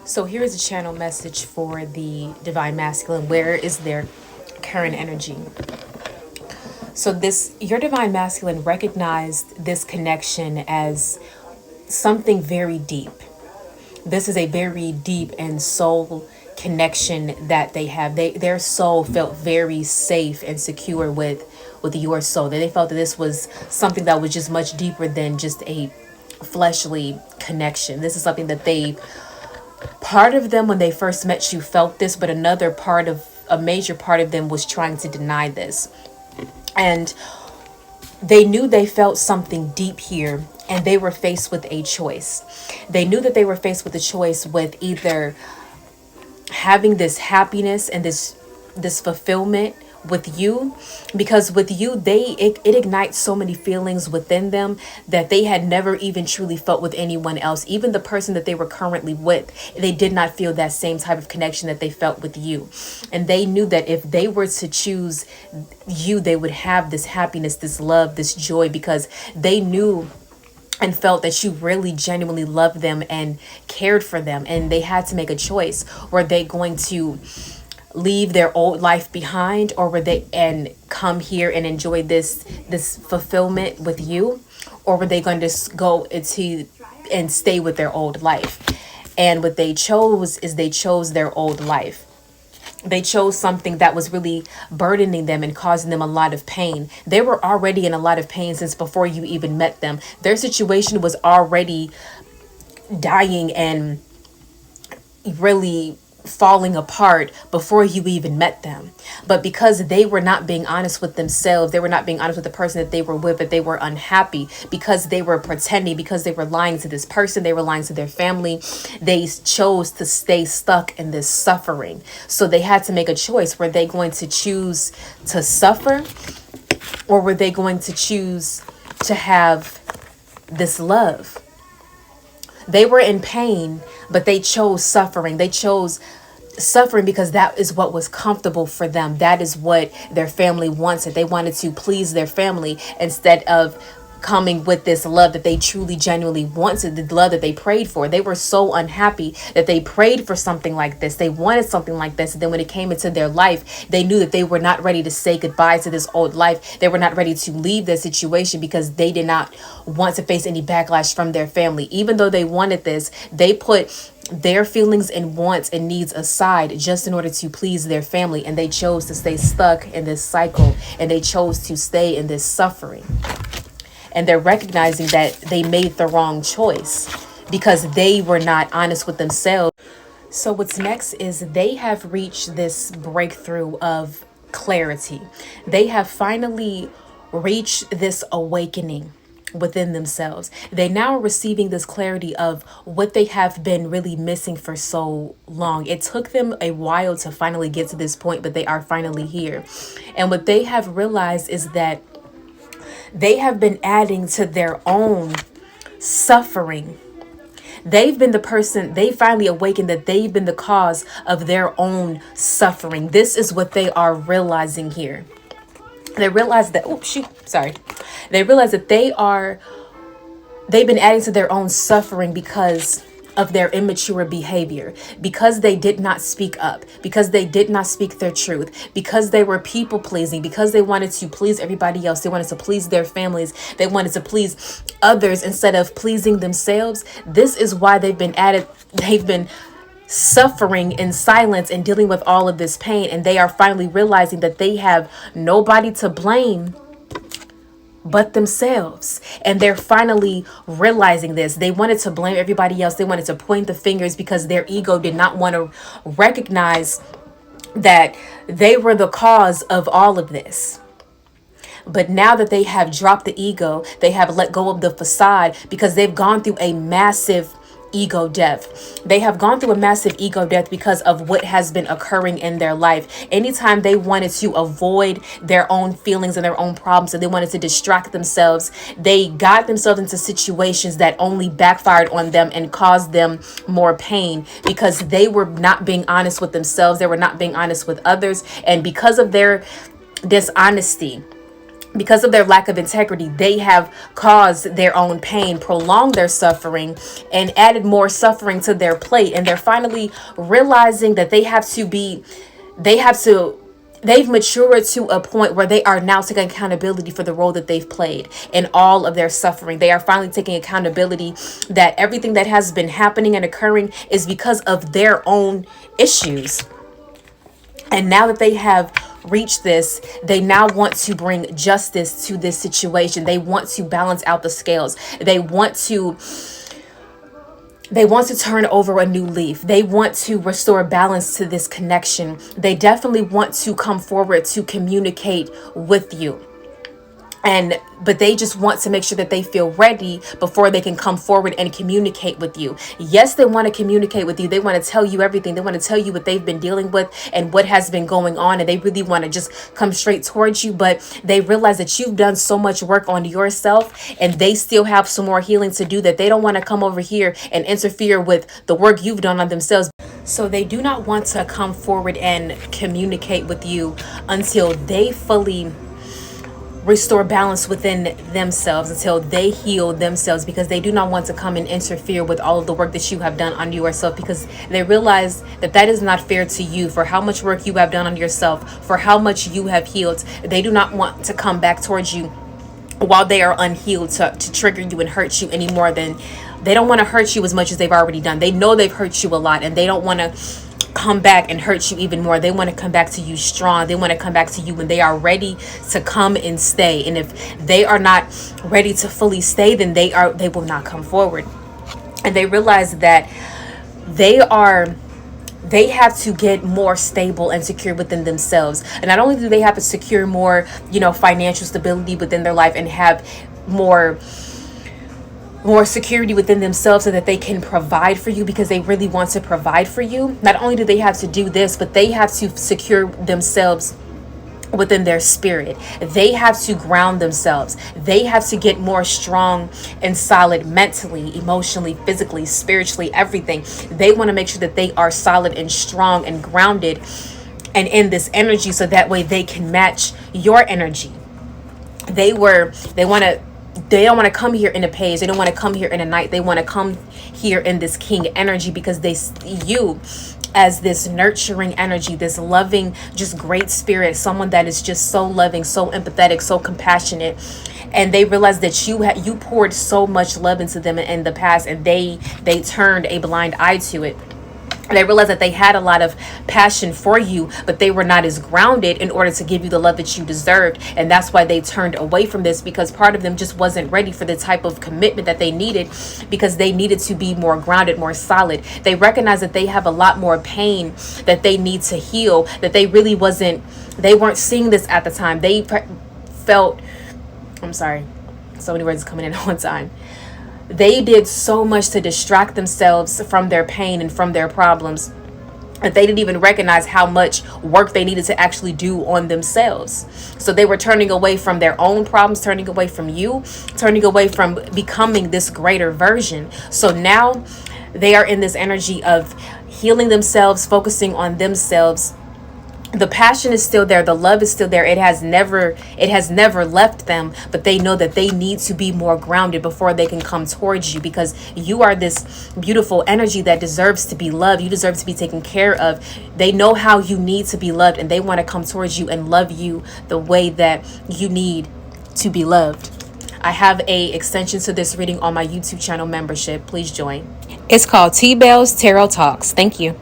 So here is a channel message for the divine masculine. Where is their current energy? So this, your divine masculine recognized this connection as something very deep. This is a very deep and soul connection that they have. Their soul felt very safe and secure with your soul. They felt that this was something that was just much deeper than just a fleshly connection. This is something that they, part of them when they first met you felt this, but another part of, a major part of them was trying to deny this. And they knew they felt something deep here, and they were faced with a choice. They knew that they were faced with a choice with either having this happiness and this fulfillment with you, because with you it ignites so many feelings within them that they had never even truly felt with anyone else. Even the person that they were currently with, they did not feel that same type of connection that they felt with you. And they knew that if they were to choose you, they would have this happiness, this love, this joy, because they knew and felt that you really genuinely loved them and cared for them. And they had to make a choice. Were they going to leave their old life behind, or were they and come here and enjoy this fulfillment with you, or were they going to go into and stay with their old life? And what they chose is they chose their old life. They chose something that was really burdening them and causing them a lot of pain. They were already in a lot of pain since before you even met them. Their situation was already dying and really falling apart before you even met them. But because they were not being honest with themselves, they were not being honest with the person that they were with, but they were unhappy because they were pretending, because they were lying to this person, they were lying to their family. They chose to stay stuck in this suffering. So they had to make a choice. Were they going to choose to suffer, or were they going to choose to have this love? They were in pain, but they chose suffering. They chose suffering because that is what was comfortable for them. That is what their family wanted. They wanted to please their family instead of coming with this love that they truly genuinely wanted, the love that they prayed for. They were so unhappy that they prayed for something like this. They wanted something like this. And then when it came into their life, they knew that they were not ready to say goodbye to this old life. They were not ready to leave their situation because they did not want to face any backlash from their family. Even though they wanted this, they put their feelings and wants and needs aside just in order to please their family. And they chose to stay stuck in this cycle, and they chose to stay in this suffering. And they're recognizing that they made the wrong choice because they were not honest with themselves. So what's next is they have reached this breakthrough of clarity. They have finally reached this awakening within themselves. They now are receiving this clarity of what they have been really missing for so long. It took them a while to finally get to this point, but they are finally here. And what they have realized is that they have been adding to their own suffering. They've been the person, they finally awakened that they've been the cause of their own suffering. This is what they are realizing here. They realize that, They realize that they've been adding to their own suffering because of their immature behavior, because they did not speak up, because they did not speak their truth, because they were people pleasing, because they wanted to please everybody else. They wanted to please their families. They wanted to please others instead of pleasing themselves. This is why they've been suffering in silence and dealing with all of this pain. And they are finally realizing that they have nobody to blame but themselves. And they're finally realizing this. They wanted to blame everybody else. They wanted to point the fingers because their ego did not want to recognize that they were the cause of all of this. But now that they have dropped the ego, they have let go of the facade because they've gone through a massive ego death. They have gone through a massive ego death because of what has been occurring in their life. Anytime they wanted to avoid their own feelings and their own problems, and they wanted to distract themselves, they got themselves into situations that only backfired on them and caused them more pain because they were not being honest with themselves. They were not being honest with others. And because of their dishonesty, because of their lack of integrity, they have caused their own pain, prolonged their suffering, and added more suffering to their plate. And they're finally realizing that they've matured to a point where they are now taking accountability for the role that they've played in all of their suffering. They are finally taking accountability that everything that has been happening and occurring is because of their own issues. And now that they have reached this, they now want to bring justice to this situation. They want to balance out the scales. They want to turn over a new leaf. They want to restore balance to this connection. They definitely want to come forward to communicate with you. But they just want to make sure that they feel ready before they can come forward and communicate with you. Yes, they want to communicate with you. They want to tell you everything. They want to tell you what they've been dealing with and what has been going on. And they really want to just come straight towards you. But they realize that you've done so much work on yourself and they still have some more healing to do, that they don't want to come over here and interfere with the work you've done on themselves. So they do not want to come forward and communicate with you until they fully restore balance within themselves, until they heal themselves, because they do not want to come and interfere with all of the work that you have done on yourself, because they realize that that is not fair to you. For how much work you have done on yourself, for how much you have healed, they do not want to come back towards you while they are unhealed to trigger you and hurt you any more than they don't want to hurt you as much as they've already done. They know they've hurt you a lot and they don't want to come back and hurt you even more. They want to come back to you strong. They want to come back to you when they are ready to come and stay. And if they are not ready to fully stay, then they will not come forward. And they realize that they have to get more stable and secure within themselves. And not only do they have to secure more, financial stability within their life and have more security within themselves so that they can provide for you, because they really want to provide for you. Not only do they have to do this, but they have to secure themselves within their spirit. They have to ground themselves. They have to get more strong and solid mentally, emotionally, physically, spiritually, everything. They want to make sure that they are solid and strong and grounded and in this energy, so that way they can match your energy. They don't want to come here in a page. They don't want to come here in a night. They want to come here in this king energy, because they see you as this nurturing energy, this loving, just great spirit, someone that is just so loving, so empathetic, so compassionate. And they realize that you poured so much love into them in the past, and they turned a blind eye to it. They realized that they had a lot of passion for you, but they were not as grounded in order to give you the love that you deserved. And that's why they turned away from this, because part of them just wasn't ready for the type of commitment that they needed, because they needed to be more grounded, more solid. They recognize that they have a lot more pain that they need to heal, that they weren't seeing this at the time. They felt, I'm sorry, so many words coming in at one time. They did so much to distract themselves from their pain and from their problems that they didn't even recognize how much work they needed to actually do on themselves. So they were turning away from their own problems, turning away from you, turning away from becoming this greater version. So now they are in this energy of healing themselves, focusing on themselves. The passion is still there. The love is still there. It has never left them, but they know that they need to be more grounded before they can come towards you, because you are this beautiful energy that deserves to be loved. You deserve to be taken care of. They know how you need to be loved, and they want to come towards you and love you the way that you need to be loved. I have a extension to this reading on my YouTube channel membership. Please join. It's called T Belle's Tarot Talks. Thank you.